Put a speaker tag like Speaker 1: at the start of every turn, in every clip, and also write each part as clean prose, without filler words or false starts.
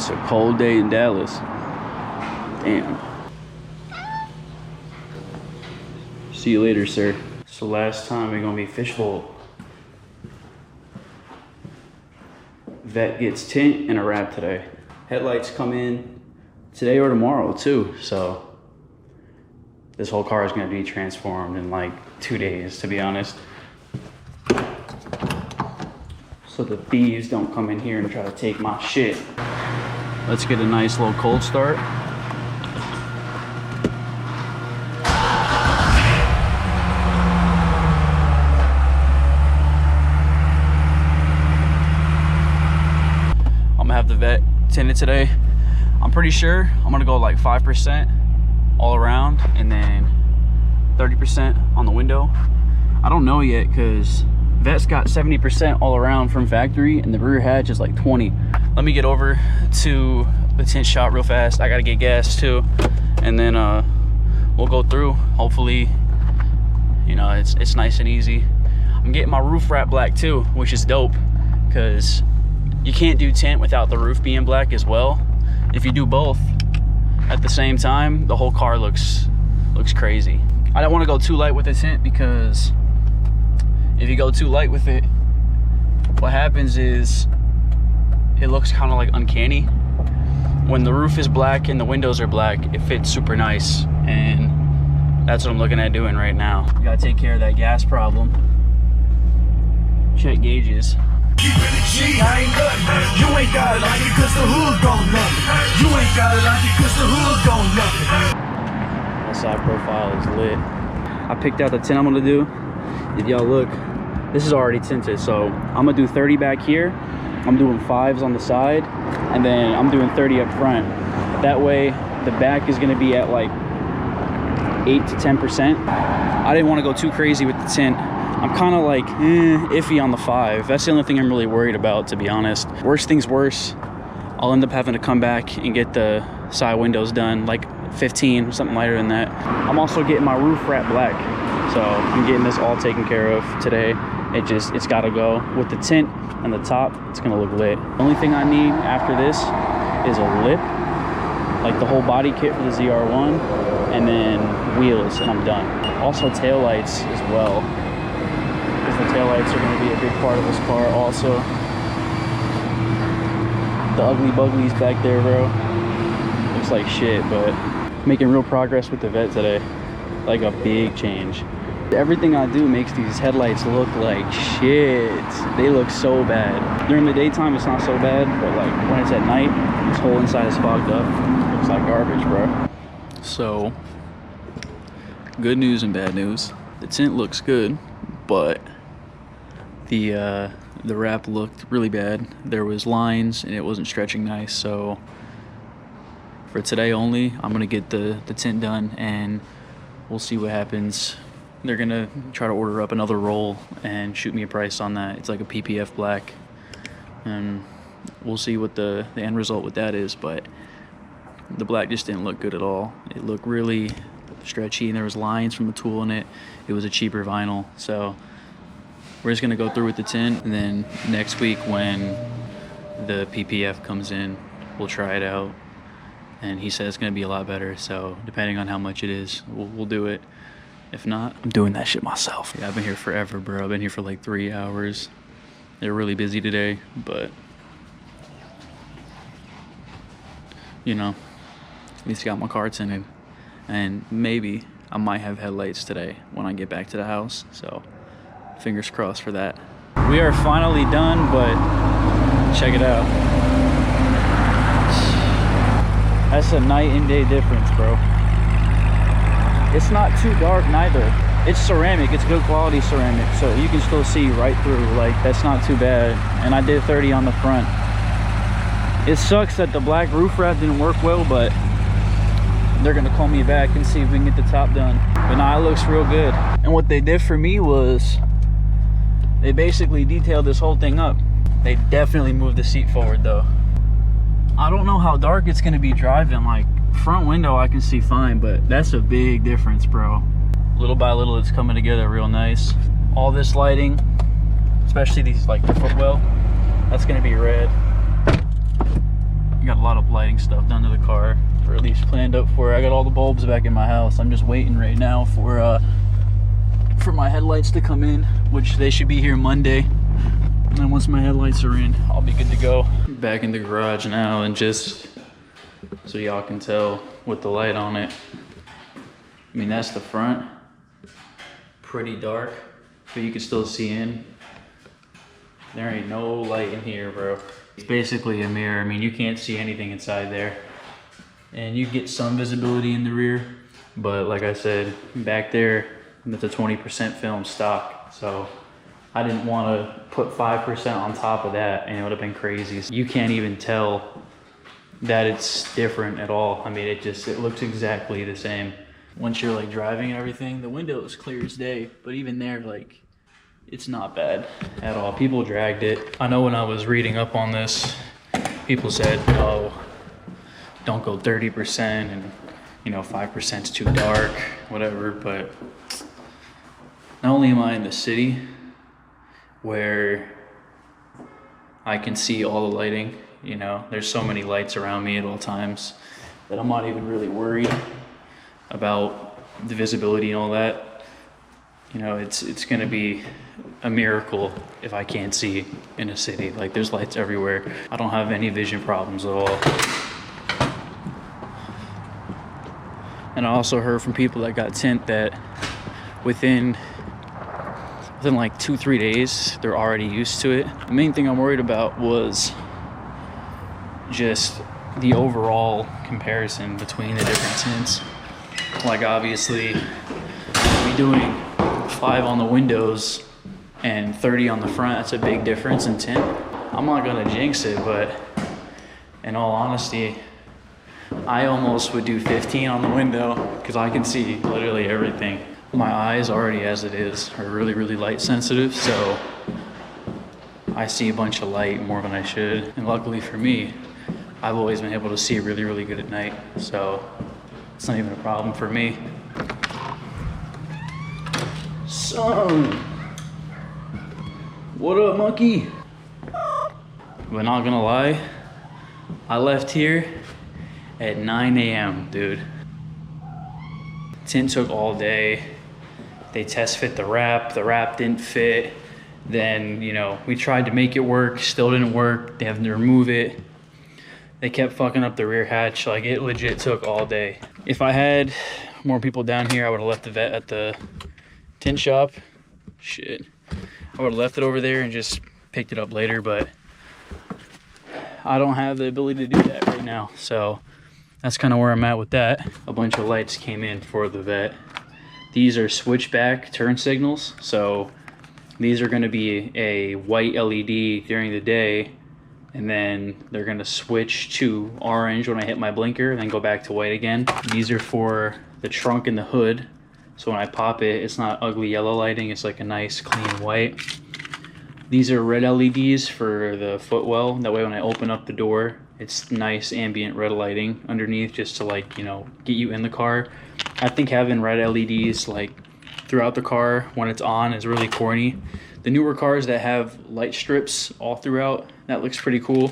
Speaker 1: It's a cold day in Dallas. Damn. See you later, sir. So last time we're gonna be fishbowl. Vet gets tint and a wrap today. Headlights come in today or tomorrow too, so this whole car is gonna be transformed in like 2 days, to be honest. So the thieves don't come in here and try to take my shit. Let's get a nice little cold start. I'm gonna have the vet tinted today. I'm pretty sure I'm gonna go like 5% all around and then 30% on the window. I don't know yet because vet's got 70% all around from factory and the rear hatch is like 20. Let me get over to the tint shop real fast. I gotta get gas too, and then we'll go through. Hopefully, you know, it's nice and easy. I'm getting my roof wrap black too, which is dope because you can't do tint without the roof being black as well. If you do both at the same time, the whole car looks crazy. I don't want to go too light with the tint because if you go too light with it, what happens is it looks kind of like uncanny. When the roof is black and the windows are black, it fits super nice, and that's what I'm looking at doing right now. We gotta take care of that gas problem. Check gauges.
Speaker 2: Keep it a G, I ain't nothing. You ain't gotta like it cause the hood gon' love it. You ain't gotta like it cause the hood gon' love it.
Speaker 1: That side profile is lit. I picked out the tint I'm gonna do. If y'all look, this is already tinted, so I'm gonna do 30 back here. I'm doing 5s on the side, and then I'm doing 30 up front. That way, the back is gonna be at like 8 to 10%. I didn't wanna go too crazy with the tint. I'm kinda like iffy on the 5. That's the only thing I'm really worried about, to be honest. Worst things worse, I'll end up having to come back and get the side windows done, like 15, something lighter than that. I'm also getting my roof wrap black. So I'm getting this all taken care of today. It's gotta go. With the tint and the top, it's gonna look lit. The only thing I need after this is a lip, like the whole body kit for the ZR1, and then wheels, and I'm done. Also taillights as well, because the taillights are gonna be a big part of this car also. The ugly buglies back there, bro. Looks like shit, but making real progress with the vet today. Like a big change. Everything I do makes these headlights look like shit. They look so bad. During the daytime, it's not so bad, but like when it's at night, this whole inside is fogged up. It looks like garbage, bro. So, good news and bad news. The tint looks good, but the wrap looked really bad. There was lines and it wasn't stretching nice. So for today only, I'm gonna get the tint done and we'll see what happens. They're gonna try to order up another roll and shoot me a price on that. It's like a PPF black, and we'll see what the end result with that is. But the black just didn't look good at all. It looked really stretchy and there was lines from the tool in it. It was a cheaper vinyl. So we're just gonna go through with the tint, and then next week when the PPF comes in, we'll try it out. And he says it's gonna be a lot better, so depending on how much it is, we'll do it. If not, I'm doing that shit myself. Yeah, I've been here forever, bro. I've been here for like 3 hours. They're really busy today, but you know, at least I got my car tinted. And maybe I might have headlights today when I get back to the house, so fingers crossed for that. We are finally done, but check it out. That's a night and day difference, bro. It's not too dark neither. It's ceramic, it's good quality ceramic, so you can still see right through. Like, that's not too bad. And I did 30 on the front. It sucks that the black roof wrap didn't work well, but they're gonna call me back and see if we can get the top done. But nah, it looks real good. And what they did for me was they basically detailed this whole thing up. They definitely moved the seat forward though. I don't know how dark it's gonna be driving. Like, front window I can see fine, but that's a big difference, bro. Little by little it's coming together real nice. All this lighting, especially these, like the footwell, that's gonna be red. got a lot of lighting stuff done to the car, or at least planned up for it. I got all the bulbs back in my house. I'm just waiting right now for my headlights to come in, which they should be here Monday. And then once my headlights are in, I'll be good to go. Back in the garage now, and just so y'all can tell with the light on it. I mean, that's the front. Pretty dark, but you can still see in. There ain't no light in here, bro. It's basically a mirror. I mean, you can't see anything inside there. And you get some visibility in the rear, but like I said, back there, that's a 20% film stock. So I didn't want to put 5% on top of that, and it would have been crazy. So you can't even tell that it's different at all. I mean, it looks exactly the same. Once you're like driving and everything, the window is clear as day, but even there, like, it's not bad at all. People dragged it. I know when I was reading up on this, people said, oh, don't go 30%, and you know, 5% is too dark, whatever. But not only am I in the city where I can see all the lighting, you know, there's so many lights around me at all times that I'm not even really worried about the visibility and all that. You know, it's gonna be a miracle if I can't see in a city. Like, there's lights everywhere. I don't have any vision problems at all. And I also heard from people that got tint that within like 2-3 days, they're already used to it. The main thing I'm worried about was just the overall comparison between the different tints. Like, obviously, we doing 5 on the windows and 30 on the front, that's a big difference in tint. I'm not gonna jinx it, but in all honesty, I almost would do 15 on the window because I can see literally everything. My eyes already, as it is, are really, really light sensitive, so I see a bunch of light more than I should. And luckily for me, I've always been able to see really, really good at night, so it's not even a problem for me. Son, what up, monkey? But not gonna lie, I left here at 9 a.m., dude. Tint took all day. They test fit the wrap didn't fit. Then, you know, we tried to make it work, still didn't work. They have to remove it. They kept fucking up the rear hatch. Like, it legit took all day. If I had more people down here, I would have left the vet at the tint shop. Shit. I would have left it over there and just picked it up later, but I don't have the ability to do that right now. So that's kind of where I'm at with that. A bunch of lights came in for the vet. These are switchback turn signals. So these are gonna be a white LED during the day, and then they're gonna switch to orange when I hit my blinker and then go back to white again. These are for the trunk and the hood. So when I pop it, it's not ugly yellow lighting, it's like a nice clean white. These are red LEDs for the footwell. That way when I open up the door, it's nice ambient red lighting underneath, just to, like, you know, get you in the car. I think having red LEDs like throughout the car when it's on is really corny. The newer cars that have light strips all throughout, that looks pretty cool,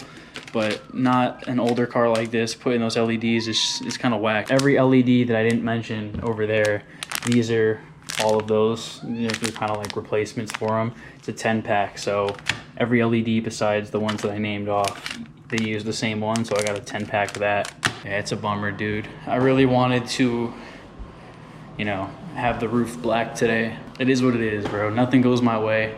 Speaker 1: but not an older car like this. Putting those LEDs is kind of whack. Every LED that I didn't mention over there, these are all of those. They're kind of like replacements for them. It's a 10-pack, so every LED besides the ones that I named off, they use the same one, so I got a 10-pack of that. Yeah, it's a bummer, dude. I really wanted to, you know, have the roof black today. It is what it is, bro. Nothing goes my way.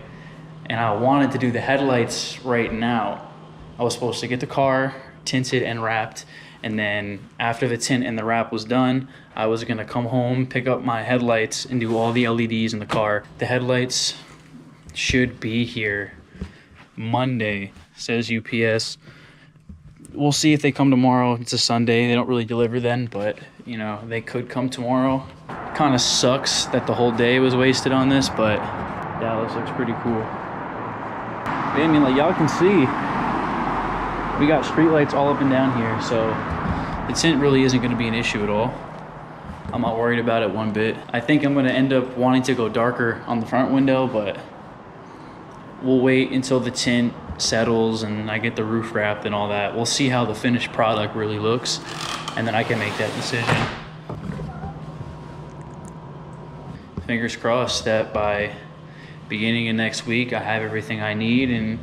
Speaker 1: And I wanted to do the headlights right now. I was supposed to get the car tinted and wrapped, and then after the tint and the wrap was done, I was gonna come home, pick up my headlights, and do all the LEDs in the car. The headlights should be here Monday, says UPS. We'll see if they come tomorrow. It's a Sunday. They don't really deliver then, but, you know, they could come tomorrow. Kind of sucks that the whole day was wasted on this, but Dallas looks pretty cool. But, I mean, like, y'all can see, we got street lights all up and down here, so the tint really isn't going to be an issue at all. I'm not worried about it one bit. I think I'm going to end up wanting to go darker on the front window, but we'll wait until the tint settles and I get the roof wrapped and all that, we'll see how the finished product really looks, and then I can make that decision. Fingers crossed that by beginning of next week I have everything I need and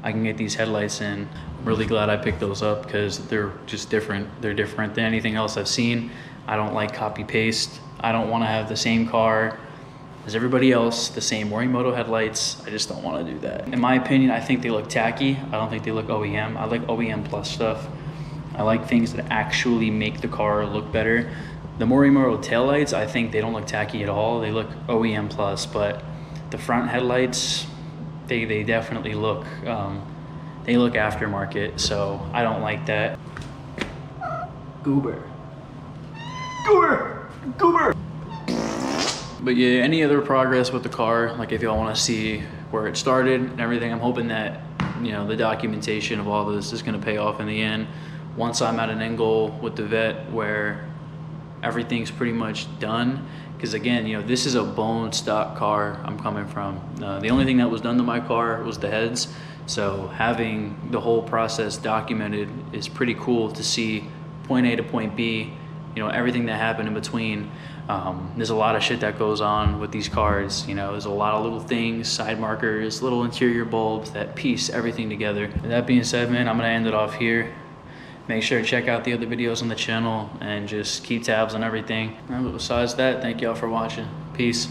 Speaker 1: I can get these headlights in. I'm really glad I picked those up because they're just different. They're different than anything else I've seen. I don't like copy paste. I don't want to have the same car as everybody else, the same Morimoto headlights. I just don't want to do that. In my opinion, I think they look tacky. I don't think they look OEM. I like OEM plus stuff. I like things that actually make the car look better. The Morimoto taillights, I think they don't look tacky at all. They look OEM plus, but the front headlights, they definitely look, they look aftermarket, so I don't like that. Goober. Goober! Goober! But yeah, any other progress with the car, like if y'all want to see where it started and everything, I'm hoping that, you know, the documentation of all this is going to pay off in the end. Once I'm at an angle with the vet where everything's pretty much done, because again, you know, this is a bone stock car I'm coming from. The only thing that was done to my car was the heads, so having the whole process documented is pretty cool to see point A to point B, you know, everything that happened in between. There's a lot of shit that goes on with these cars, you know, there's a lot of little things, side markers, little interior bulbs that piece everything together. With that being said, man, I'm gonna end it off here. Make sure to check out the other videos on the channel and just keep tabs on everything. But besides that, thank y'all for watching. Peace.